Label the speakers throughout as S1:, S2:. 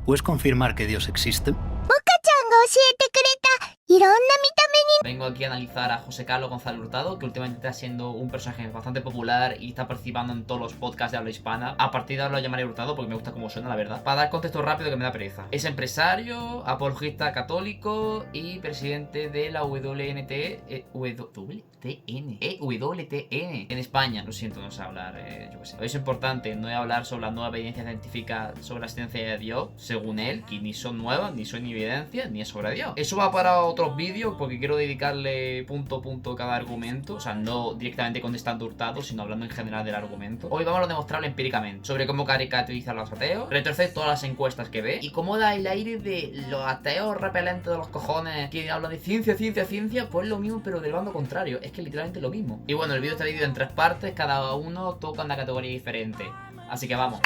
S1: ¿Puedes confirmar que Dios existe?
S2: Vengo aquí a analizar a José Carlos González Hurtado, que últimamente está siendo un personaje bastante popular y está participando en todos los podcasts de habla hispana. A partir de ahora lo llamaré Hurtado porque me gusta cómo suena, la verdad. Para dar contexto rápido que me da pereza. Es empresario, apologista católico y presidente de la WTN en España. Lo siento, no sé hablar, yo qué sé. Es importante, no voy a hablar sobre la nueva evidencia científica sobre la existencia de Dios, según él, que ni son nuevas, ni son evidencias, ni es sobre Dios. Eso va para otros vídeos porque quiero dedicarle punto a punto cada argumento. O sea, no directamente contestando Hurtado, sino hablando en general del argumento. Hoy vamos a demostrarlo empíricamente. Sobre cómo caricaturizar a los ateos, retorcer todas las encuestas que ve y cómo da el aire de los ateos repelentes de los cojones que hablan de ciencia, pues lo mismo pero del bando contrario. Es que literalmente lo mismo. Y bueno, el vídeo está dividido en 3 partes, cada uno toca una categoría diferente. Así que vamos.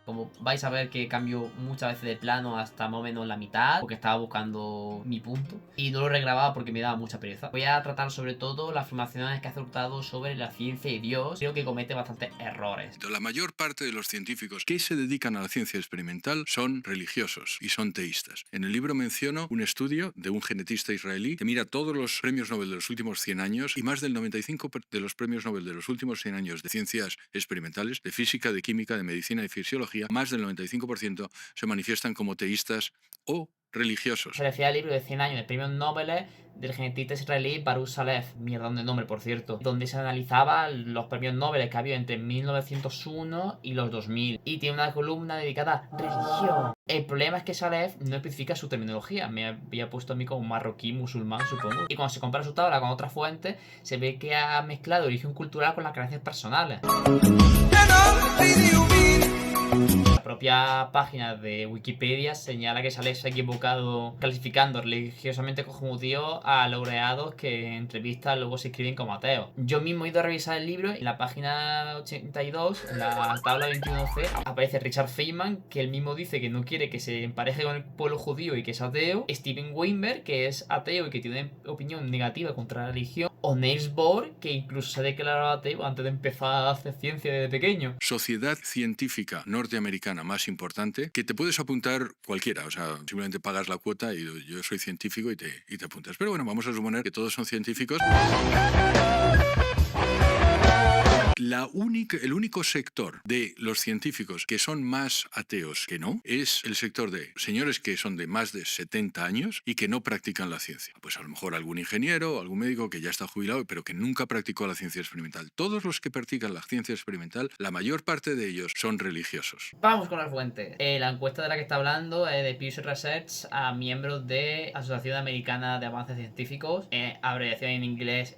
S2: Como vais a ver que cambio muchas veces de plano hasta más o menos la mitad, porque estaba buscando mi punto y no lo regrababa porque me daba mucha pereza. Voy a tratar sobre todo las afirmaciones que hace Hurtado sobre la ciencia y Dios. Creo que comete bastantes errores.
S3: La mayor parte de los científicos que se dedican a la ciencia experimental son religiosos y son teístas. En el libro menciono un estudio de un genetista israelí que mira todos los premios Nobel de los últimos 100 años y más del 95% de los premios Nobel de los últimos 100 años de ciencias experimentales, de física, de química, de medicina y fisiología, más del 95% se manifiestan como teístas o religiosos.
S2: Se refiere al libro de 100 años de premios Nobel del genetista israelí Baruch Saleh, mierda de nombre por cierto, donde se analizaban los premios Nobel que había entre 1901 y los 2000 y tiene una columna dedicada a religión. El problema es que Saleh no especifica su terminología, me había puesto a mí como marroquí, musulmán supongo, y cuando se compara su tabla con otras fuentes se ve que ha mezclado origen cultural con las creencias personales. La propia página de Wikipedia señala que Saleh se ha equivocado clasificando religiosamente como judíos a laureados que en entrevistas luego se escriben como ateos. Yo mismo he ido a revisar el libro y en la página 82, en la tabla 21C, aparece Richard Feynman, que él mismo dice que no quiere que se empareje con el pueblo judío y que es ateo, Steven Weinberg, que es ateo y que tiene opinión negativa contra la religión, o Niels Bohr, que incluso se ha declarado ateo antes de empezar a hacer ciencia desde pequeño.
S3: Sociedad científica norteamericana más importante, que te puedes apuntar cualquiera, o sea, simplemente pagas la cuota y yo soy científico y te apuntas. Pero bueno, vamos a suponer que todos son científicos. El único sector de los científicos que son más ateos que no es el sector de señores que son de más de 70 años y que no practican la ciencia. Pues a lo mejor algún ingeniero o algún médico que ya está jubilado pero que nunca practicó la ciencia experimental. Todos los que practican la ciencia experimental, la mayor parte de ellos son religiosos.
S2: Vamos con las fuentes. La encuesta de la que está hablando es de Pew Research a miembros de Asociación Americana de Avances Científicos, abreviación en inglés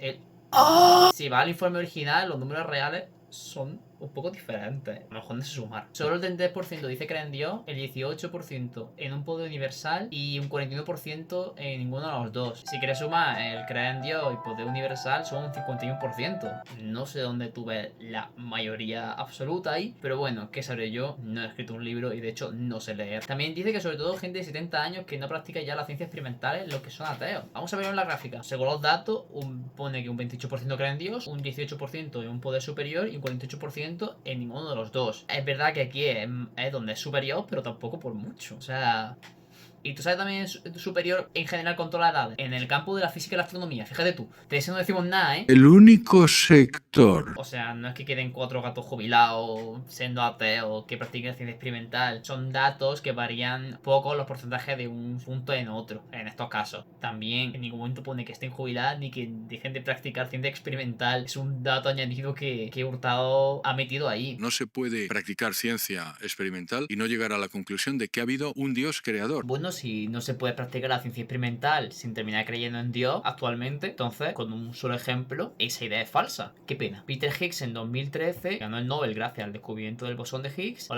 S2: Si va al informe original, los números reales son un poco diferentes. A lo mejor no se sumar. Solo el 33% dice creer en Dios, el 18% en un poder universal y un 41% en ninguno de los dos. Si quieres sumar el creer en Dios y poder universal, son un 51%. No sé dónde tuve la mayoría absoluta ahí, pero bueno, ¿qué sabré yo? No he escrito un libro y de hecho no sé leer. También dice que sobre todo gente de 70 años que no practica ya la ciencia experimental, los que son ateos. Vamos a ver en la gráfica. Según los datos, pone que un 28% cree en Dios, un 18% en un poder superior y un 48% en ninguno de los dos. Es verdad que aquí es donde es superior, pero tampoco por mucho. O sea... Y tú sabes también superior en general con todas las edades. En el campo de la física y la astronomía, fíjate tú. De eso no decimos nada, ¿eh?
S3: El único sector.
S2: O sea, no es que queden 4 gatos jubilados siendo ateos que practiquen ciencia experimental. Son datos que varían poco los porcentajes de un punto en otro, en estos casos. También en ningún momento pone que estén jubilados ni que dejen de practicar ciencia experimental. Es un dato añadido que Hurtado ha metido ahí.
S3: No se puede practicar ciencia experimental y no llegar a la conclusión de que ha habido un Dios creador.
S2: Bueno, si no se puede practicar la ciencia experimental sin terminar creyendo en Dios actualmente, entonces, con un solo ejemplo, esa idea es falsa. Qué pena. Peter Higgs en 2013 ganó el Nobel gracias al descubrimiento del bosón de Higgs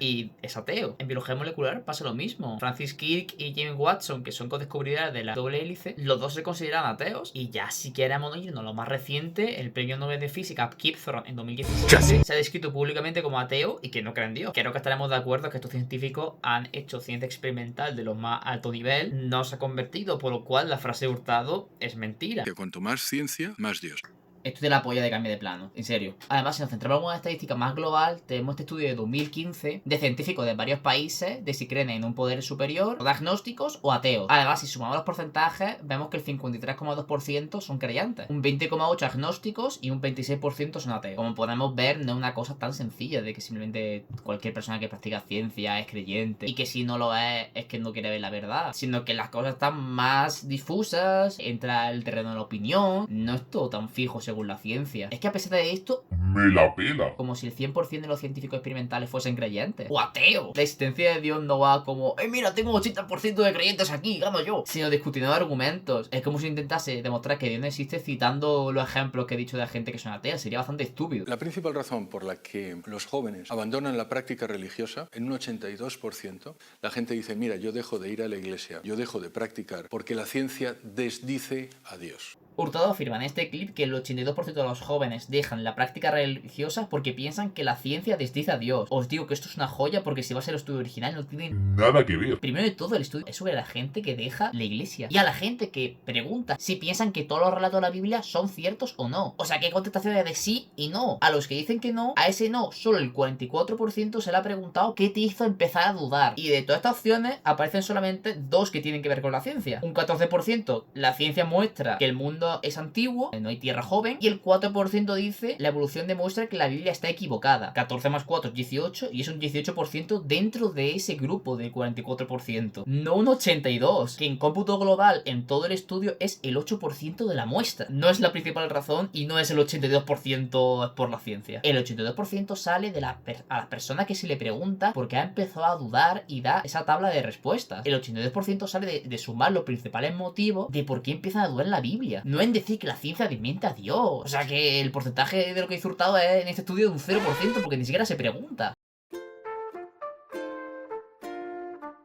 S2: y es ateo. En biología molecular pasa lo mismo. Francis Crick y James Watson, que son co-descubridores de la doble hélice, los dos se consideran ateos. Y ya si queremos irnos lo más reciente, el premio Nobel de Física Kip Thorne en 2017 se ha descrito públicamente como ateo y que no cree en Dios. Creo que estaremos de acuerdo que estos científicos han hecho ciencia experimental de los más alto nivel, no se ha convertido, por lo cual la frase Hurtado es mentira.
S3: Que cuanto más ciencia, más Dios.
S2: Esto de la polla de cambio de plano, en serio. Además, si nos centramos en una estadística más global, tenemos este estudio de 2015 de científicos de varios países de si creen en un poder superior, o de agnósticos o ateos. Además, si sumamos los porcentajes, vemos que el 53,2% son creyentes, un 20,8% agnósticos y un 26% son ateos. Como podemos ver, no es una cosa tan sencilla de que simplemente cualquier persona que practica ciencia es creyente y que si no lo es que no quiere ver la verdad, sino que las cosas están más difusas, entra el terreno de la opinión, no es todo tan fijo según la ciencia. Es que a pesar de esto,
S4: me la pela.
S2: como si el 100% de los científicos experimentales fuesen creyentes o ateos. La existencia de Dios no va como, mira, tengo un 80% de creyentes aquí, gano yo, sino discutiendo argumentos. Es como si intentase demostrar que Dios no existe citando los ejemplos que he dicho de gente que son ateas. Sería bastante estúpido.
S3: La principal razón por la que los jóvenes abandonan la práctica religiosa, en un 82%, la gente dice, mira, yo dejo de ir a la iglesia, yo dejo de practicar, porque la ciencia desdice a Dios.
S2: Hurtado afirma en este clip que el 82% de los jóvenes dejan la práctica religiosa porque piensan que la ciencia desdice a Dios. Os digo que esto es una joya porque si vas al estudio original no tiene
S4: nada que ver.
S2: Primero de todo, el estudio es sobre la gente que deja la iglesia y a la gente que pregunta si piensan que todos los relatos de la Biblia son ciertos o no. O sea, que hay contestaciones de sí y no. A los que dicen que no, a ese no, solo el 44% se le ha preguntado qué te hizo empezar a dudar. Y de todas estas opciones aparecen solamente dos que tienen que ver con la ciencia. Un 14%, la ciencia muestra que el mundo es antiguo, no hay tierra joven, y el 4% dice la evolución demuestra que la Biblia está equivocada. 14 más 4 es 18 y es un 18% dentro de ese grupo del 44%. No un 82%, que en cómputo global en todo el estudio es el 8% de la muestra. No es la principal razón y no es el 82% por la ciencia. El 82% sale de a las personas que se le pregunta por qué ha empezado a dudar y da esa tabla de respuestas. El 82% sale de sumar los principales motivos de por qué empiezan a dudar en la Biblia. No en decir que la ciencia desmiente a Dios. O sea que el porcentaje de lo que hizo Hurtado es en este estudio de un 0% porque ni siquiera se pregunta.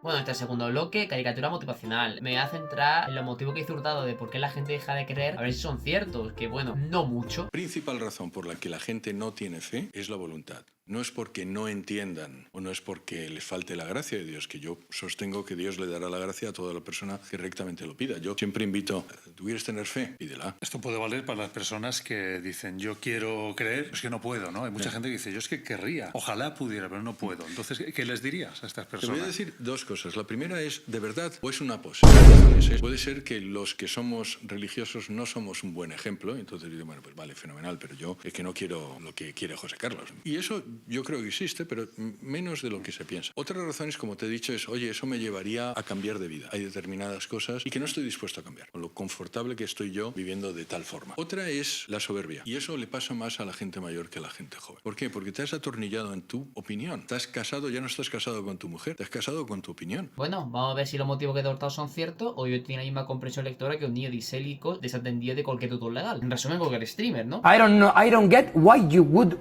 S2: Bueno, este segundo bloque, caricatura motivacional. Me voy a centrar en los motivos que hizo Hurtado de por qué la gente deja de creer, a ver si son ciertos, que bueno, no mucho.
S3: Principal razón por la que la gente no tiene fe es la voluntad. No es porque no entiendan o no es porque les falte la gracia de Dios, que yo sostengo que Dios le dará la gracia a toda la persona que rectamente lo pida. Yo siempre invito, ¿tú quieres tener fe? Pídela.
S5: Esto puede valer para las personas que dicen, yo quiero creer, es que no puedo, ¿no? Hay mucha gente que dice, yo es que querría, ojalá pudiera, pero no puedo. Entonces, ¿qué les dirías a estas
S3: Te
S5: personas?
S3: voy a decir dos cosas. La primera es, ¿de verdad o es una pose? Las razones es, puede ser que los que somos religiosos no somos un buen ejemplo, entonces digo, bueno, pues vale, fenomenal, pero yo es que no quiero lo que quiere José Carlos. Y eso yo creo que existe, pero menos de lo que se piensa. Otra razón es, como te he dicho, es, oye, eso me llevaría a cambiar de vida. Hay determinadas cosas y que no estoy dispuesto a cambiar, con lo confortable que estoy yo viviendo de tal forma. Otra es la soberbia. Y eso le pasa más a la gente mayor que a la gente joven. ¿Por qué? Porque te has atornillado en tu opinión. Estás casado, ya no estás casado con tu mujer, te has casado con tu opinión.
S2: Bueno, vamos a ver si los motivos que he Hurtado son ciertos o yo tengo la misma comprensión lectora que un niño disélico desatendido de cualquier tutor legal. En resumen, cualquier streamer, ¿no?
S6: I don't know. I don't get why you would.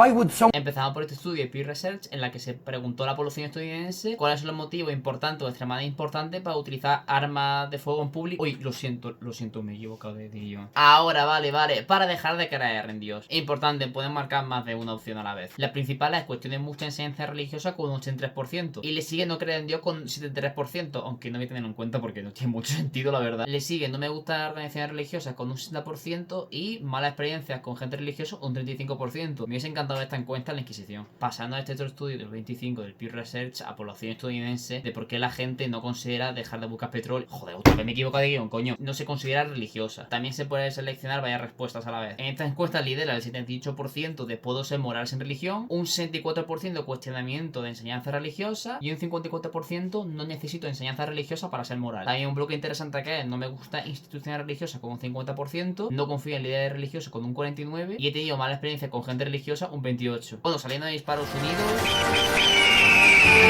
S6: Why would someone?
S2: Empezamos por este estudio de Pew Research en la que se preguntó a la población estadounidense cuáles son los motivos importantes o extremadamente importantes para utilizar armas de fuego en público. Uy, lo siento, me he equivocado de guión. Ahora, vale, para dejar de creer en Dios. Importante, pueden marcar más de una opción a la vez. La principal es cuestiones mucha enseñanza religiosa con un 83%. Y le sigue no creer en Dios con 73%, aunque no voy a tenerlo en cuenta porque no tiene mucho sentido, la verdad. Le sigue no me gusta las organizaciones religiosas con un 60% y malas experiencias con gente religiosa un 35%. Me hubiese encantado esta encuesta en la Inquisición. Pasando a este otro estudio del 25 del Pew Research a población estadounidense de por qué la gente no considera dejar de buscar petróleo. Joder, otra vez me he equivocado de guión, coño. No se considera religiosa. También se puede seleccionar varias respuestas a la vez. En esta encuesta lidera el 78% de puedo ser moral sin religión, un 64% cuestionamiento de enseñanza religiosa y un 54% no necesito enseñanza religiosa para ser moral. También un bloque interesante que es no me gusta instituciones religiosas con un 50%, no confío en líderes religiosos con un 49% y he tenido mala experiencia con gente religiosa un 28%. Bueno, saliendo de Estados Unidos,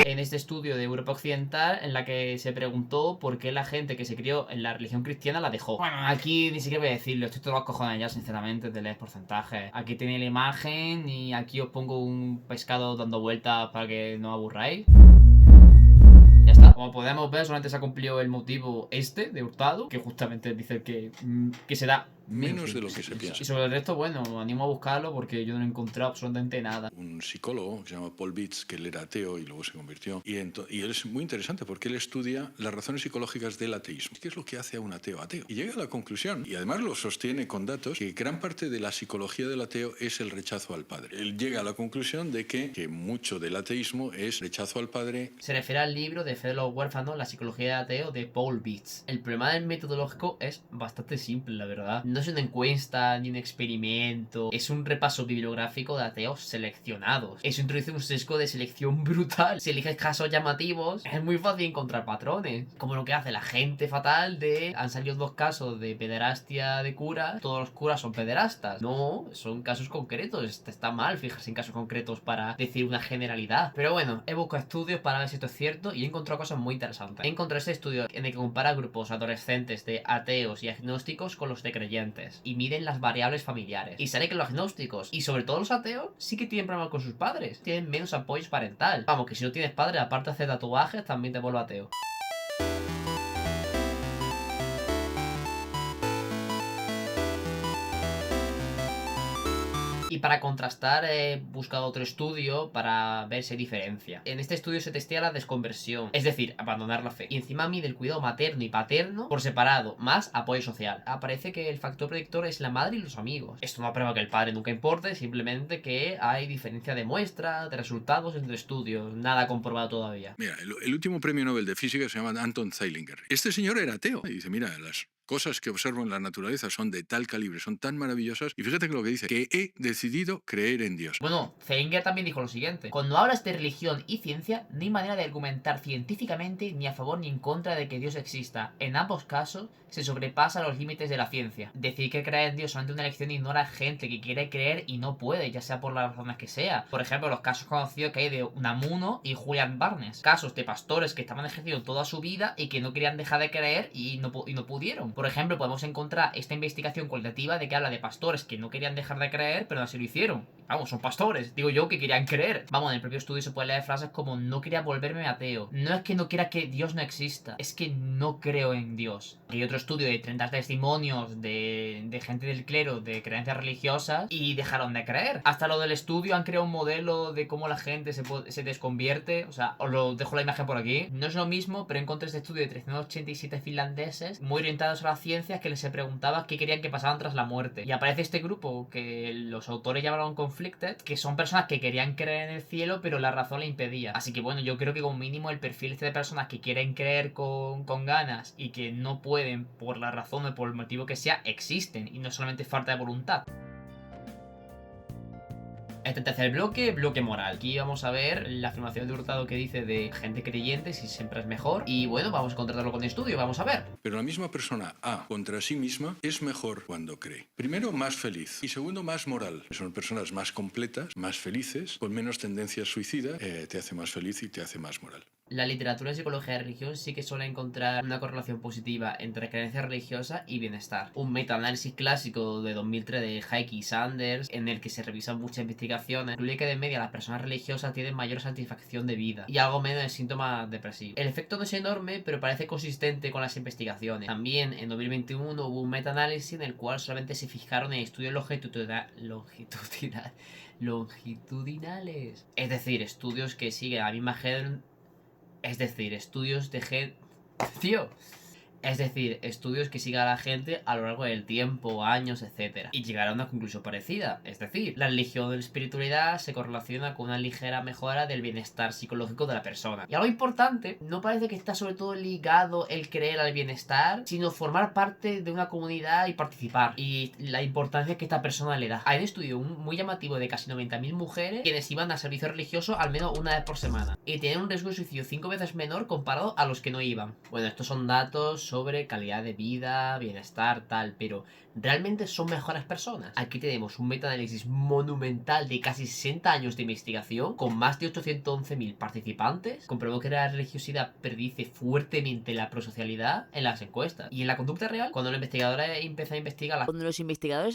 S2: en este estudio de Europa Occidental en la que se preguntó por qué la gente que se crió en la religión cristiana la dejó. Bueno, aquí ni siquiera voy a decirlo, estoy todo los cojones ya, sinceramente, de leer porcentajes. Aquí tenéis la imagen y aquí os pongo un pescado dando vueltas para que no aburráis. Ya está. Como podemos ver, solamente se ha cumplido el motivo este de Hurtado, que justamente dice que se da
S3: menos de lo que se
S2: Y
S3: piensa.
S2: sobre el resto, bueno, animo a buscarlo porque yo no he encontrado absolutamente nada.
S3: Un psicólogo que se llama Paul Bitz, que él era ateo y luego se convirtió. Y él es muy interesante porque él estudia las razones psicológicas del ateísmo. ¿Qué es lo que hace a un ateo ateo? Y llega a la conclusión, y además lo sostiene con datos, que gran parte de la psicología del ateo es el rechazo al padre. Él llega a la conclusión de que mucho del ateísmo es rechazo al padre.
S2: Se refiere al libro de Fe de los Huérfanos, La psicología de ateo, de Paul Bitz. El problema del metodológico es bastante simple, la verdad. No es una encuesta ni un experimento, es un repaso bibliográfico de ateos seleccionados. Eso introduce un sesgo de selección brutal. Si eliges casos llamativos, es muy fácil encontrar patrones. Como lo que hace la gente fatal de... Han salido 2 casos de pederastia de curas, todos los curas son pederastas. No, son casos concretos. Está mal fijarse en casos concretos para decir una generalidad. Pero bueno, he buscado estudios para ver si esto es cierto y he encontrado cosas muy interesantes. He encontrado este estudio en el que compara grupos adolescentes de ateos y agnósticos con los de creyentes y miden las variables familiares. Y sale que los agnósticos y sobre todo los ateos sí que tienen problemas con sus padres, tienen menos apoyo parental. Vamos, que si no tienes padre, aparte de hacer tatuajes, también te vuelve ateo. Y para contrastar he buscado otro estudio para ver si hay diferencia. En este estudio se testea la desconversión, es decir, abandonar la fe. Y encima mide el cuidado materno y paterno por separado, más apoyo social. Aparece que el factor predictor es la madre y los amigos. Esto no prueba que el padre nunca importe, simplemente que hay diferencia de muestra, de resultados entre estudios. Nada comprobado todavía.
S3: Mira, el último premio Nobel de Física se llama Anton Zeilinger. Este señor era ateo. Y dice, mira, las cosas que observo en la naturaleza son de tal calibre, son tan maravillosas. Y fíjate que lo que dice, que he decidido creer en Dios.
S2: Bueno, Zeilinger también dijo lo siguiente: cuando hablas de religión y ciencia, no hay manera de argumentar científicamente ni a favor ni en contra de que Dios exista. En ambos casos, se sobrepasa los límites de la ciencia. Decir que creer en Dios solamente una elección ignora a gente que quiere creer y no puede, ya sea por las razones que sea. Por ejemplo, los casos conocidos que hay de Unamuno y Julian Barnes. Casos de pastores que estaban ejerciendo toda su vida y que no querían dejar de creer y no pudieron. Por ejemplo, podemos encontrar esta investigación cualitativa de que habla de pastores que no querían dejar de creer, pero así lo hicieron. Vamos, son pastores, digo yo, que querían creer. Vamos, en el propio estudio se puede leer frases como: no quería volverme ateo. No es que no quiera que Dios no exista, es que no creo en Dios. Hay otro estudio de 30 testimonios de gente del clero de creencias religiosas y dejaron de creer. Hasta lo del estudio han creado un modelo de cómo la gente se desconvierte. O sea, os lo dejo la imagen por aquí. No es lo mismo, pero encontré este estudio de 387 finlandeses muy orientados a la ciencia que les se preguntaba qué querían que pasaran tras la muerte. Y aparece este grupo que los autores llamaron conflicted, que son personas que querían creer en el cielo, pero la razón le impedía. Así que bueno, yo creo que como mínimo el perfil este de personas que quieren creer con ganas y que no pueden por la razón o por el motivo que sea, existen y no solamente falta de voluntad. Este tercer bloque moral. Aquí vamos a ver la afirmación de Hurtado que dice de gente creyente si siempre es mejor. Y bueno, vamos a contratarlo con estudio, vamos a ver.
S3: Pero la misma persona A contra sí misma es mejor cuando cree. Primero, más feliz. Y segundo, más moral. Son personas más completas, más felices, con menos tendencias suicidas. Te hace más feliz y te hace más moral.
S2: La literatura de psicología de religión sí que suele encontrar una correlación positiva entre creencia religiosa y bienestar. Un metaanálisis clásico de 2003 de Heike y Sanders, en el que se revisan muchas investigaciones, concluye que de media las personas religiosas tienen mayor satisfacción de vida y algo menos de síntomas depresivos. El efecto no es enorme, pero parece consistente con las investigaciones. También en 2021 hubo un metaanálisis en el cual solamente se fijaron en estudios longitudinales. Es decir, estudios que siguen a la misma estudios que sigan a la gente a lo largo del tiempo, años, etc. Y llegar a una conclusión parecida. Es decir, la religión o la espiritualidad se correlaciona con una ligera mejora del bienestar psicológico de la persona. Y algo importante, no parece que está sobre todo ligado el creer al bienestar, sino formar parte de una comunidad y participar. Y la importancia que esta persona le da. Hay un estudio muy llamativo de casi 90.000 mujeres quienes iban al servicio religioso al menos una vez por semana. Y tienen un riesgo de suicidio 5 veces menor comparado a los que no iban. Bueno, estos son datos sobre calidad de vida, bienestar, tal, pero ¿realmente son mejores personas? Aquí tenemos un metaanálisis monumental de casi 60 años de investigación con más de 811.000 participantes. Comprobó que la religiosidad predice fuertemente la prosocialidad en las encuestas. Y en la conducta real, cuando los investigadores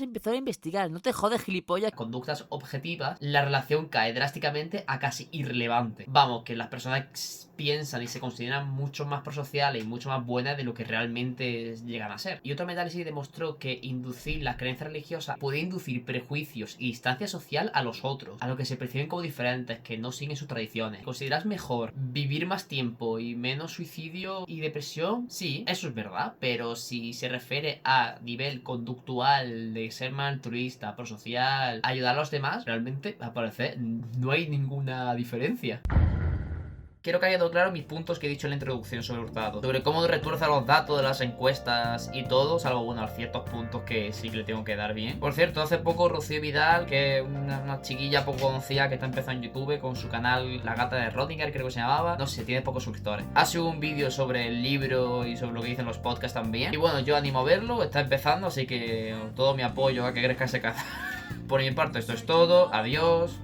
S2: empezaron a investigar, no te jodes, gilipollas, conductas objetivas, la relación cae drásticamente a casi irrelevante. Vamos, que las personas piensan y se consideran mucho más prosociales y mucho más buenas de lo que realmente llegan a ser. Y otro metaanálisis demostró que inducir la creencia religiosa puede inducir prejuicios y distancia social a los otros, a los que se perciben como diferentes, que no siguen sus tradiciones. ¿Consideras mejor vivir más tiempo y menos suicidio y depresión? Sí, eso es verdad, pero si se refiere a nivel conductual de ser más altruista, prosocial, ayudar a los demás, realmente, al parecer, no hay ninguna diferencia. Quiero que haya quedado claro mis puntos que he dicho en la introducción sobre Hurtado, sobre cómo retuerza los datos de las encuestas y todo, salvo, bueno, ciertos puntos que sí que le tengo que dar bien. Por cierto, hace poco Rocío Vidal, que es una chiquilla poco conocida que está empezando en YouTube con su canal La Gata de Rodinger, creo que se llamaba, no sé, tiene pocos suscriptores. Ha subido un vídeo sobre el libro y sobre lo que dicen los podcasts también. Y bueno, yo animo a verlo, está empezando, así que todo mi apoyo a que crezca ese canal. Por mi parte esto es todo, adiós.